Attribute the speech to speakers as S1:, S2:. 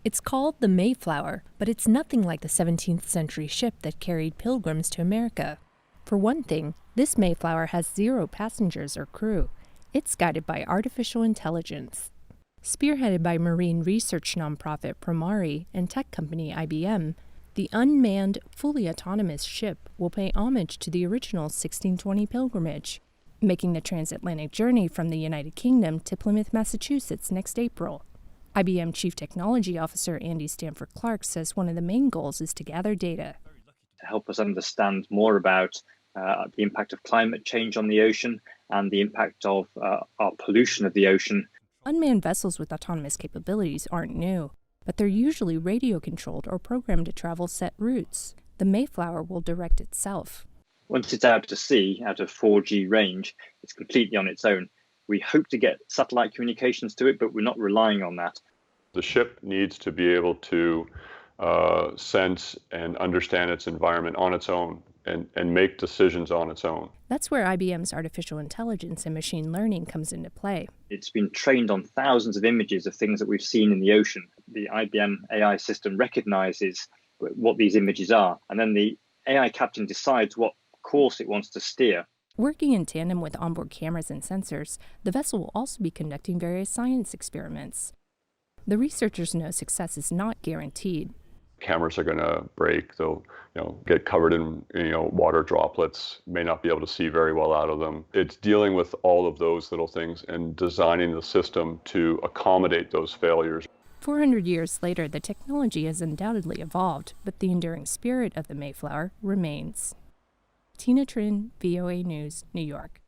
S1: It's called the Mayflower, but it's nothing like the 17th century ship that carried pilgrims to America. For one thing, this Mayflower has 0 passengers or crew. It's guided by artificial intelligence. Spearheaded by marine research nonprofit Promari and tech company IBM, the unmanned, fully autonomous ship will pay homage to the original 1620 pilgrimage, making the transatlantic journey from the United Kingdom to Plymouth, Massachusetts next April. IBM Chief Technology Officer Andy Stanford Clark says one of the main goals is to gather data.
S2: To help us understand more about the impact of climate change on the ocean and the impact of our pollution of the ocean.
S1: Unmanned vessels with autonomous capabilities aren't new, but they're usually radio-controlled or programmed to travel set routes. The Mayflower will direct itself.
S2: Once it's out to sea, out of 4G range, it's completely on its own. We hope to get satellite communications to it, but we're not relying on that.
S3: The ship needs to be able to sense and understand its environment on its own and make decisions on its own.
S1: That's where IBM's artificial intelligence and machine learning comes into play.
S2: It's been trained on thousands of images of things that we've seen in the ocean. The IBM AI system recognizes what these images are, and then the AI captain decides what course it wants to steer.
S1: Working in tandem with onboard cameras and sensors, the vessel will also be conducting various science experiments. The researchers know success is not guaranteed.
S3: Cameras are going to break. They'll get covered in water droplets, may not be able to see very well out of them. It's dealing with all of those little things and designing the system to accommodate those failures.
S1: 400 years later, the technology has undoubtedly evolved, but the enduring spirit of the Mayflower remains. Tina Trin, VOA News, New York.